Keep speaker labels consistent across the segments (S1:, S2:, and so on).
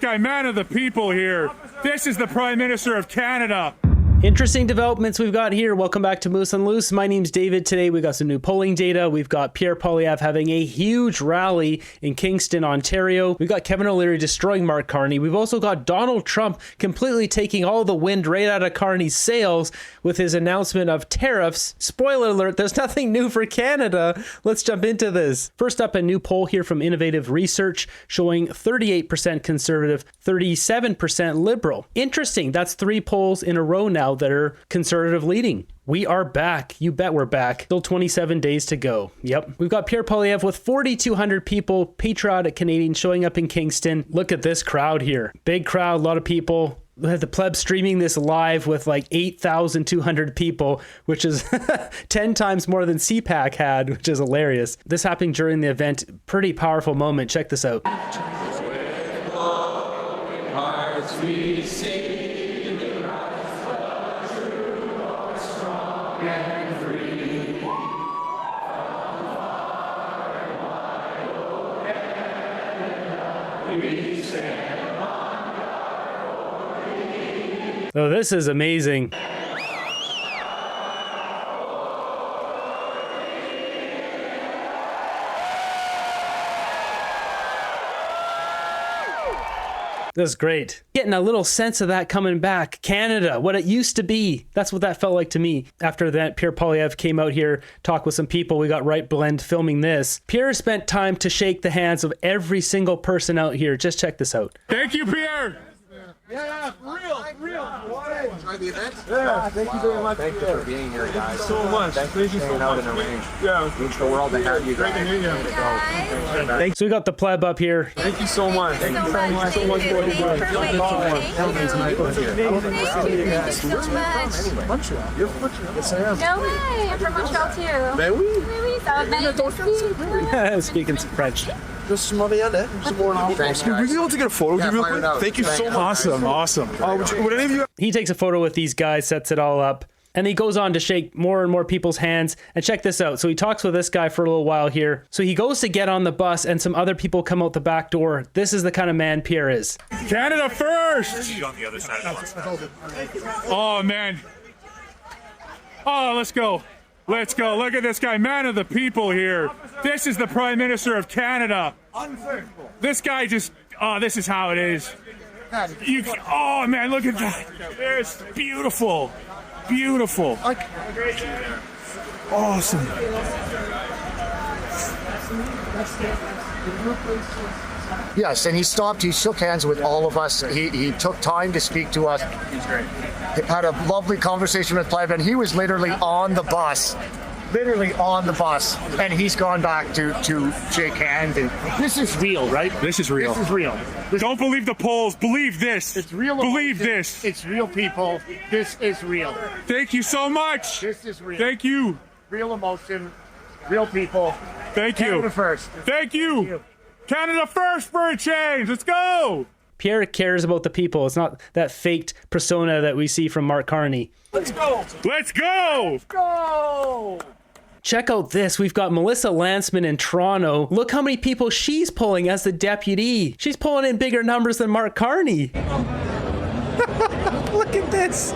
S1: guy, man of the people here. This is the Prime Minister of Canada.
S2: Interesting developments we've got here. Welcome back to Moose and Loose. My name's David. Today we got some new polling data. We've got Pierre Poilievre having a huge rally in Kingston, Ontario. We've got Kevin O'Leary destroying Mark Carney. We've also got Donald Trump completely taking all the wind right out of Carney's sails with his announcement of tariffs. Spoiler alert, there's nothing new for Canada. Let's jump into this. First up, a new poll here from Innovative Research showing 38% conservative, 37% liberal. Interesting. That's 3 polls in a row now that are conservative leading. We are back. You bet we're back. Still 27 days to go. Yep. We've got Pierre Poilievre with 4,200 people, patriotic Canadians showing up in Kingston. Look at this crowd here. Big crowd, a lot of people. We had the pleb streaming this live with like 8,200 people, which is 10 times more than Cpac had, which is hilarious. This happening during the event. Pretty powerful moment. Check this out. Oh, this is amazing. This is great. Getting a little sense of that coming back. Canada, what it used to be. That's what that felt like to me. After that, Pierre Poilievre came out here, talked with some people. We got Right Blend filming this. Pierre spent time to shake the hands of every single person out here. Just check this out.
S1: Thank you, Pierre.
S3: Yeah, for real.
S4: Enjoy the event?
S3: Yeah, thank you very much.
S4: Thank you for being here, guys.
S3: So much.
S4: Thank you for staying out in the range.
S3: Yeah.
S4: It means the world to have you guys.
S3: Great to meet you.
S2: Thanks. So we got the pleb up here.
S3: Thank you so much. Thank you so much for what you're doing.
S5: Thank you so much.
S3: Montreal. You're from Montreal? Yes, I am.
S5: No way, I'm from Montreal too.
S3: Ben oui.
S5: Oui, ça va bien.
S2: Speaking some French.
S3: Just some other
S4: Thanks,
S3: Would we
S4: guys.
S3: be able to get a photo of you real
S4: fire it
S3: quick?
S4: out.
S3: Thank you so much.
S1: Awesome.
S3: Would any of you
S2: He takes a photo with these guys, sets it all up, and he goes on to shake more and more people's hands. And check this out. So he talks with this guy for a little while here. So he goes to get on the bus and some other people come out the back door. This is the kind of man Pierre is.
S1: Canada first.
S6: On the other side of the bus.
S1: Oh, man. Oh, let's go. Let's go. Look at this guy, man of the people here. This is the Prime Minister of Canada. This guy just, oh, this is how it is. Oh, man, look at that. It's beautiful. Beautiful. Awesome.
S7: Yes, and he stopped, he shook hands with all of us. He took time to speak to us.
S6: He's great.
S7: He had a lovely conversation with Pleb, and he was literally on the bus. And he's gone back to shake hands. And this is real, right?
S1: This is real.
S7: This is real.
S1: Don't believe the polls. Believe this.
S7: It's real.
S1: Believe
S7: emotion.
S1: this.
S7: It's real people. This is real.
S1: Thank you so much.
S7: This is real.
S1: Thank you.
S7: Real emotion. Real people.
S1: Thank you.
S7: Canada first.
S1: Thank you. Canada first for a change. Let's go.
S2: Pierre cares about the people. It's not that faked persona that we see from Mark Carney.
S1: Let's go. Let's go.
S7: Go!
S2: Check out this. We've got Melissa Lanceman in Toronto. Look how many people she's pulling as the deputy. She's pulling in bigger numbers than Mark Carney. Look at this.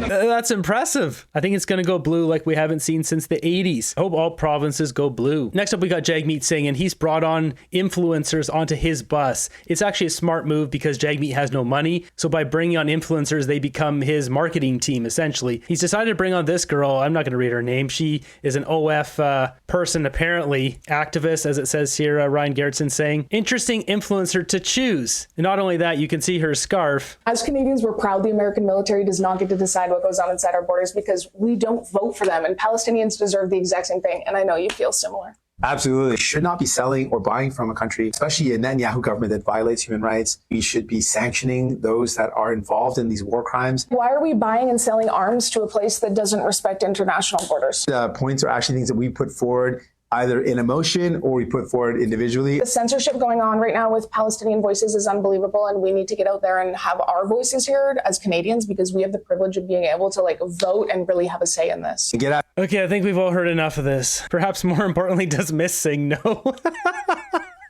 S2: That's impressive. I think it's going to go blue like we haven't seen since the 80s. I hope all provinces go blue. Next up, we got Jagmeet Singh, and he's brought on influencers onto his bus. It's actually a smart move because Jagmeet has no money. So by bringing on influencers, they become his marketing team, essentially. He's decided to bring on this girl. I'm not going to read her name. She is an OF person, apparently. Activist, as it says here, Ryan Gerritsen saying. Interesting influencer to choose. And not only that, you can see her scarf.
S8: As Canadians, we're proud the American military does not get to decide what goes on inside our borders because we don't vote for them, and Palestinians deserve the exact same thing, and I know you feel similar.
S9: Absolutely. Should not be selling or buying from a country, especially a Netanyahu government that violates human rights. We should be sanctioning those that are involved in these war crimes.
S8: Why are we buying and selling arms to a place that doesn't respect international borders?
S9: The points are actually things that we put forward either in a motion or we put forward individually.
S8: The censorship going on right now with Palestinian voices is unbelievable, and we need to get out there and have our voices heard as Canadians, because we have the privilege of being able to vote and really have a say in this.
S9: Get out.
S2: Okay, I think we've all heard enough of this. Perhaps more importantly, does Miss Singh know?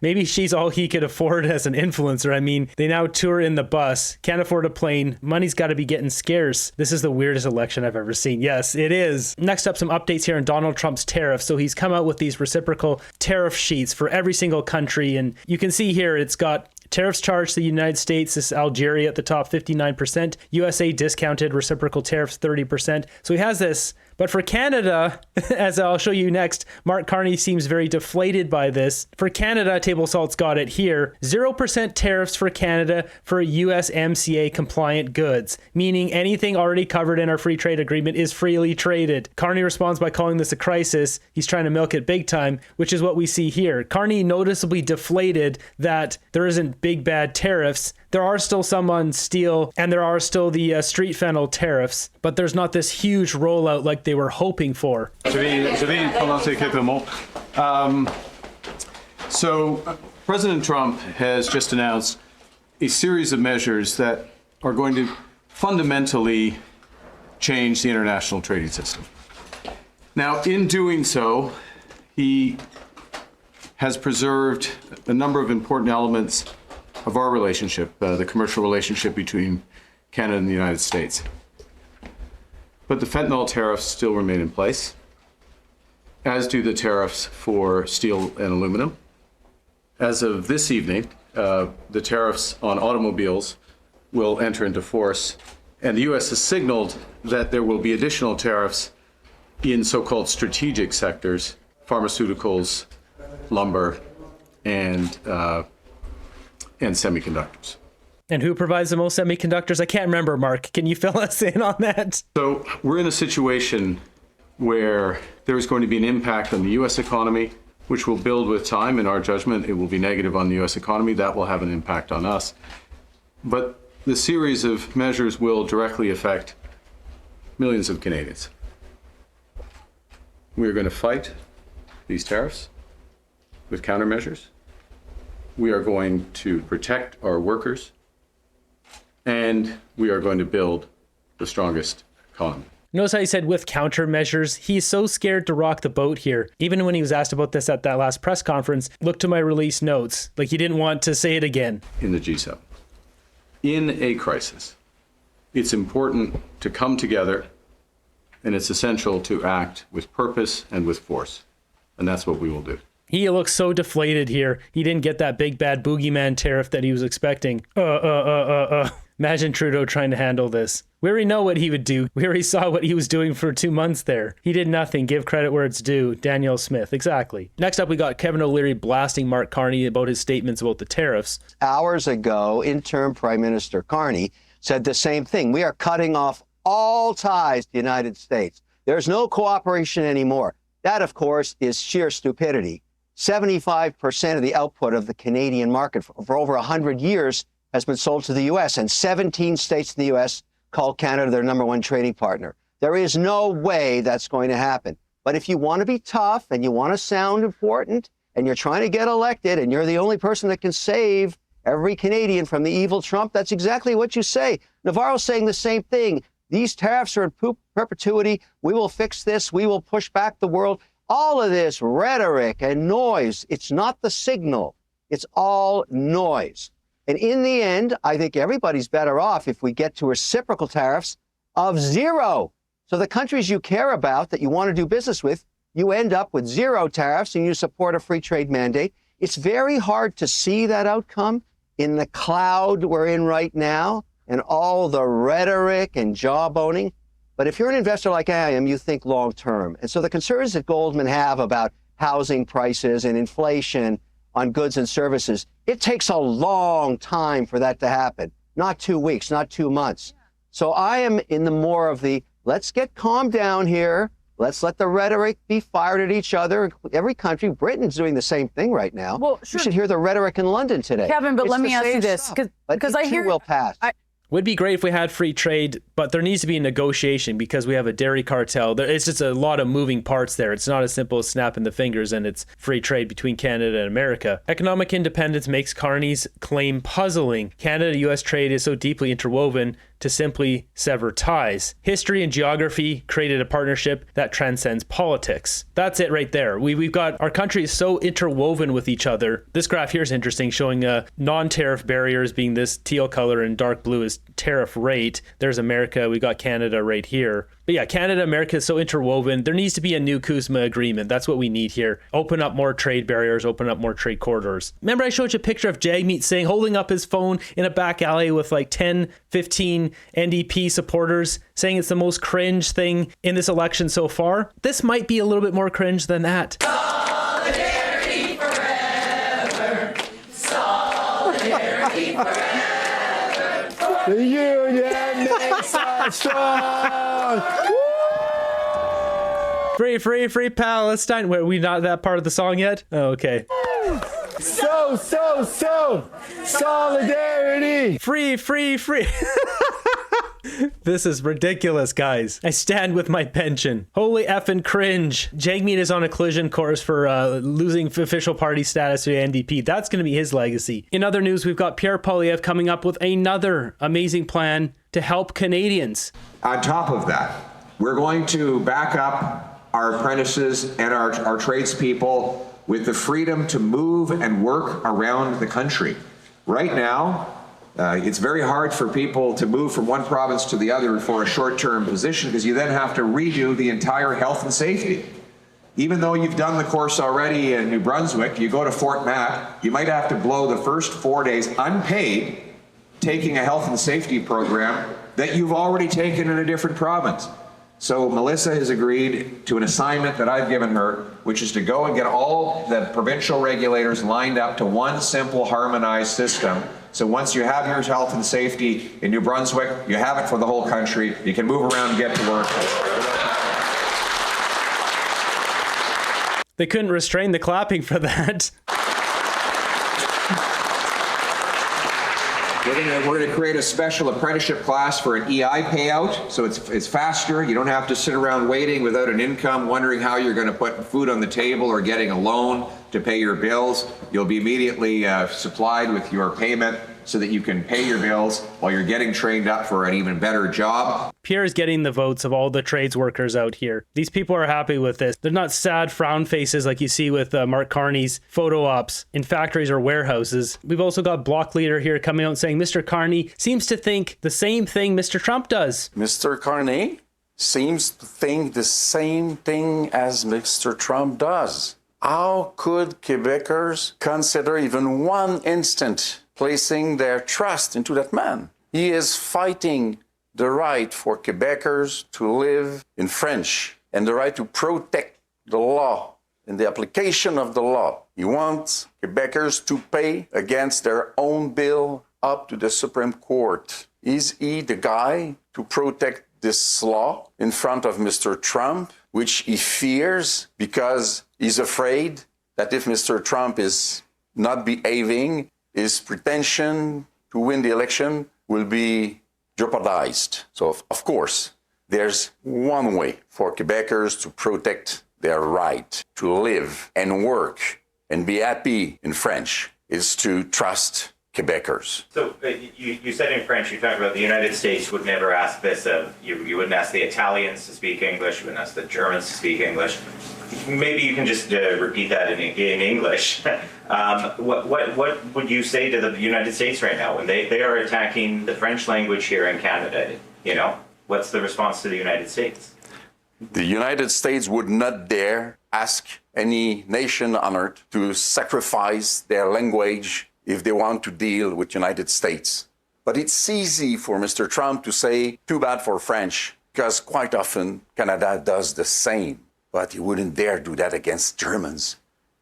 S2: Maybe she's all he could afford as an influencer. I mean, they now tour in the bus, can't afford a plane, money's got to be getting scarce. This is the weirdest election I've ever seen. Yes, it is. Next up, some updates here on Donald Trump's tariffs. So he's come out with these reciprocal tariff sheets for every single country. And you can see here, it's got tariffs charged to the United States. This is Algeria at the top, 59%. USA discounted, reciprocal tariffs, 30%. So he has this. But for Canada, as I'll show you next, Mark Carney seems very deflated by this. For Canada, Table Salt's got it here. 0% tariffs for Canada for USMCA compliant goods, meaning anything already covered in our free trade agreement is freely traded. Carney responds by calling this a crisis. He's trying to milk it big time, which is what we see here. Carney noticeably deflated that there isn't big bad tariffs. There are still some on steel, and there are still the street fennel tariffs, but there's not this huge rollout like they were hoping for.
S10: So President Trump has just announced a series of measures that are going to fundamentally change the international trading system. Now, in doing so, he has preserved a number of important elements of our relationship, the commercial relationship between Canada and the United States. But the fentanyl tariffs still remain in place, as do the tariffs for steel and aluminum. As of this evening, the tariffs on automobiles will enter into force, and the U.S. has signaled that there will be additional tariffs in so-called strategic sectors, pharmaceuticals, lumber, and semiconductors.
S2: And who provides the most semiconductors? I can't remember, Mark. Can you fill us in on that?
S10: So we're in a situation where there is going to be an impact on the U.S. economy, which will build with time. In our judgment, it will be negative on the U.S. economy. That will have an impact on us. But the series of measures will directly affect millions of Canadians. We are going to fight these tariffs with countermeasures. We are going to protect our workers, and we are going to build the strongest economy.
S2: Notice how he said with countermeasures. He's so scared to rock the boat here. Even when he was asked about this at that last press conference, look to my release notes. Like he didn't want to say it again.
S10: In the G7. In a crisis, it's important to come together, and it's essential to act with purpose and with force. And that's what we will do.
S2: He looks so deflated here. He didn't get that big bad boogeyman tariff that he was expecting. Imagine Trudeau trying to handle this. We already know what he would do. We already saw what he was doing for 2 months there. He did nothing. Give credit where it's due. Danielle Smith. Exactly. Next up, we got Kevin O'Leary blasting Mark Carney about his statements about the tariffs.
S11: Hours ago, interim Prime Minister Carney said the same thing. We are cutting off all ties to the United States. There's no cooperation anymore. That, of course, is sheer stupidity. 75% of the output of the Canadian market for over 100 years has been sold to the U.S., and 17 states in the U.S. call Canada their #1 trading partner. There is no way that's going to happen. But if you want to be tough and you want to sound important and you're trying to get elected and you're the only person that can save every Canadian from the evil Trump, that's exactly what you say. Navarro's saying the same thing. These tariffs are in perpetuity. We will fix this. We will push back the world. All of this rhetoric and noise, it's not the signal. It's all noise. And in the end, I think everybody's better off if we get to reciprocal tariffs of 0. So the countries you care about, that you want to do business with, you end up with 0 tariffs and you support a free trade mandate. It's very hard to see that outcome in the cloud we're in right now and all the rhetoric and jawboning. But if you're an investor like I am, you think long term. And so the concerns that Goldman have about housing prices and inflation on goods and services, it takes a long time for that to happen. Not 2 weeks, not 2 months. So I am in the more of the, let's get calm down here. Let's let the rhetoric be fired at each other. Every country, Britain's doing the same thing right now.
S12: Well, sure.
S11: You should hear the rhetoric in London today.
S12: Kevin, but
S11: It's
S12: let me
S11: the
S12: ask
S11: same
S12: you this,
S11: stuff, but
S12: because
S11: it
S12: I
S11: too
S12: hear
S11: will pass.
S2: Would be great if we had free trade, but there needs to be a negotiation because we have a dairy cartel. It's just a lot of moving parts there. It's not as simple as snapping the fingers and it's free trade between Canada and America. Economic independence makes Carney's claim puzzling. Canada-US trade is so deeply interwoven to simply sever ties. History and geography created a partnership that transcends politics. That's it right there. We've got our country is so interwoven with each other. This graph here is interesting, showing non-tariff barriers being this teal color and dark blue is tariff rate. There's America. We got Canada right here. But yeah, Canada, America is so interwoven. There needs to be a new CUSMA agreement. That's what we need here. Open up more trade barriers, open up more trade corridors. Remember I showed you a picture of Jagmeet Singh holding up his phone in a back alley with like 10, 15 NDP supporters saying it's the most cringe thing in this election so far? This might be a little bit more cringe than that.
S12: Solidarity forever. Solidarity forever.
S3: The union makes us strong.
S2: Free, free, free Palestine. Wait, are we not that part of the song yet? Oh, okay.
S3: So, solidarity.
S2: Free, free, free. This is ridiculous, guys. I stand with my pension. Holy effing cringe. Jagmeet is on a collision course for losing official party status to the NDP. That's going to be his legacy. In other news, we've got Pierre Poilievre coming up with another amazing plan to help Canadians.
S13: On top of that, we're going to back up our apprentices and our tradespeople with the freedom to move and work around the country. Right now, it's very hard for people to move from one province to the other for a short-term position because you then have to redo the entire health and safety. Even though you've done the course already in New Brunswick, you go to Fort Mac, you might have to blow the first 4 days unpaid taking a health and safety program that you've already taken in a different province. So Melissa has agreed to an assignment that I've given her, which is to go and get all the provincial regulators lined up to one simple harmonized system. So once you have your health and safety in New Brunswick, you have it for the whole country. You can move around and get to work.
S2: They couldn't restrain the clapping for that.
S13: We're going to create a special apprenticeship class for an EI payout, so it's faster. You don't have to sit around waiting without an income, wondering how you're going to put food on the table or getting a loan to pay your bills. You'll be immediately supplied with your payment so that you can pay your bills while you're getting trained up for an even better job.
S2: Pierre is getting the votes of all the trades workers out here. These people are happy with this. They're not sad frown faces like you see with Mark Carney's photo ops in factories or warehouses. We've also got Bloc Leader here coming out and saying Mr. Carney seems to think the same thing Mr. Trump does.
S14: Mr. Carney seems to think the same thing as Mr. Trump does. How could Quebecers consider even one instant placing their trust into that man? He is fighting the right for Quebecers to live in French and the right to protect the law and the application of the law. He wants Quebecers to pay against their own bill up to the Supreme Court. Is he the guy to protect this law in front of Mr. Trump, which he fears because he's afraid that if Mr. Trump is not behaving, his pretension to win the election will be jeopardized. So, of course, there's one way for Quebecers to protect their right to live and work and be happy in French is to trust Quebecers.
S15: So you said in French, you talked about the United States would never ask this of, you wouldn't ask the Italians to speak English, you wouldn't ask the Germans to speak English. Maybe you can just repeat that in English. What would you say to the United States right now when they are attacking the French language here in Canada? You know, what's the response to the United States?
S14: The United States would not dare ask any nation on earth to sacrifice their language if they want to deal with United States. But it's easy for Mr. Trump to say, too bad for French, because quite often Canada does the same. But he wouldn't dare do that against Germans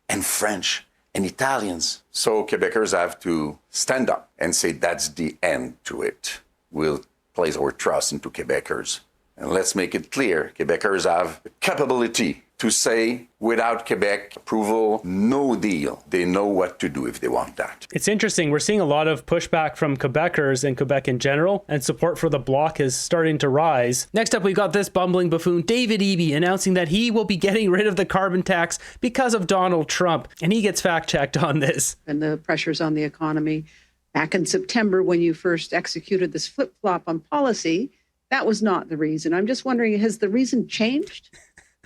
S14: and French and Italians. So Quebecers have to stand up and say that's the end to it. We'll place our trust into Quebecers. And let's make it clear, Quebecers have the capability to say, without Quebec approval, no deal. They know what to do if they want that.
S2: It's interesting. We're seeing a lot of pushback from Quebecers and Quebec in general, and support for the bloc is starting to rise. Next up, we've got this bumbling buffoon, David Eby, announcing that he will be getting rid of the carbon tax because of Donald Trump, and he gets fact-checked on this.
S16: And the pressures on the economy. Back in September, when you first executed this flip-flop on policy, that was not the reason. I'm just wondering, has the reason changed?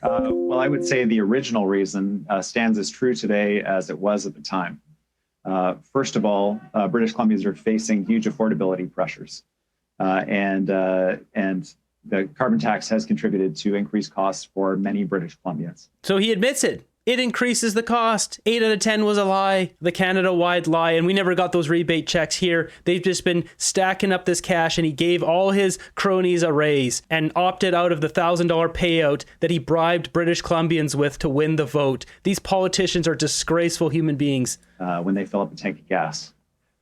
S17: Well, I would say the original reason stands as true today as it was at the time. First of all, British Columbians are facing huge affordability pressures, and the carbon tax has contributed to increased costs for many British Columbians.
S2: So he admits it. It increases the cost. 8 out of 10 was a lie, the Canada-wide lie, and we never got those rebate checks here. They've just been stacking up this cash, and he gave all his cronies a raise and opted out of the $1,000 payout that he bribed British Columbians with to win the vote. These politicians are disgraceful human beings.
S17: When they fill up a tank of gas.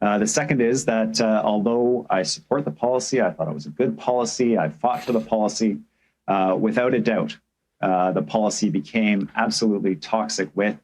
S17: The second is that although I support the policy, I thought it was a good policy, I fought for the policy, without a doubt, the policy became absolutely toxic with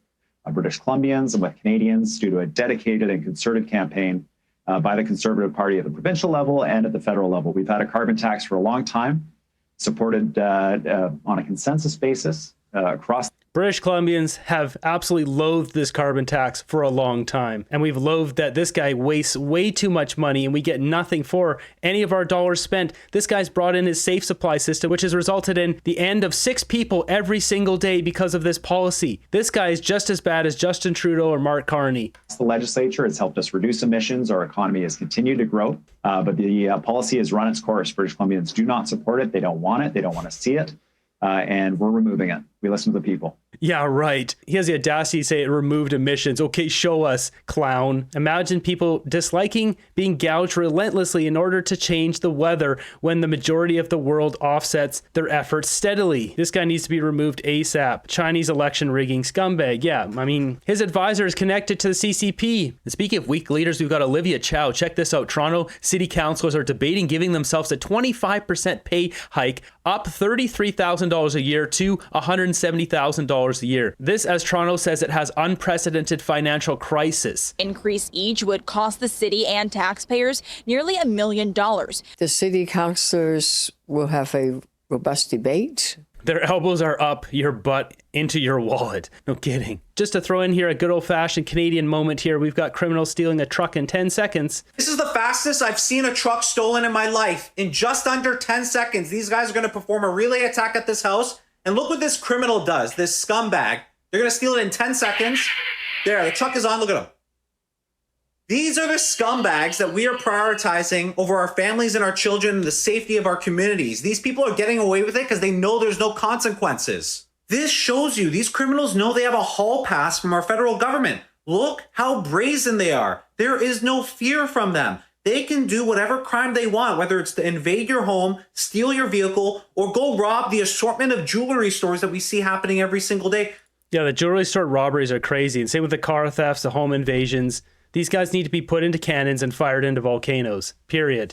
S17: British Columbians and with Canadians due to a dedicated and concerted campaign by the Conservative Party at the provincial level and at the federal level. We've had a carbon tax for a long time, supported on a consensus basis across.
S2: British Columbians have absolutely loathed this carbon tax for a long time, and we've loathed that this guy wastes way too much money and we get nothing for any of our dollars spent. This guy's brought in his safe supply system, which has resulted in the end of 6 people every single day because of this policy. This guy is just as bad as Justin Trudeau or Mark Carney.
S17: The legislature has helped us reduce emissions. Our economy has continued to grow, but the policy has run its course. British Columbians do not support it. They don't want it. They don't want to see it. And we're removing it. We listen to the people.
S2: Yeah, right. He has the audacity to say it removed emissions. Okay, show us, clown. Imagine people disliking being gouged relentlessly in order to change the weather when the majority of the world offsets their efforts steadily. This guy needs to be removed ASAP. Chinese election rigging scumbag. Yeah, I mean, his advisor is connected to the CCP. And speaking of weak leaders, we've got Olivia Chow. Check this out. Toronto city councillors are debating giving themselves a 25% pay hike, up $33,000 a year to $170,000 a year. This, as Toronto says, it has unprecedented financial crisis.
S18: Increase each would cost the city and taxpayers nearly $1 million.
S19: The city councillors will have a robust debate.
S2: Their elbows are up your butt into your wallet. No kidding. Just to throw in here a good old-fashioned Canadian moment here, we've got criminals stealing a truck in 10 seconds.
S20: This is the fastest I've seen a truck stolen in my life. In just under 10 seconds, these guys are going to perform a relay attack at this house. And look what this criminal does, this scumbag. They're going to steal it in 10 seconds. There, the truck is on. Look at them. These are the scumbags that we are prioritizing over our families and our children and the safety of our communities. These people are getting away with it because they know there's no consequences. This shows you these criminals know they have a hall pass from our federal government. Look how brazen they are. There is no fear from them. They can do whatever crime they want, whether it's to invade your home, steal your vehicle, or go rob the assortment of jewelry stores that we see happening every single day.
S2: Yeah, the jewelry store robberies are crazy. And same with the car thefts, the home invasions. These guys need to be put into cannons and fired into volcanoes. Period.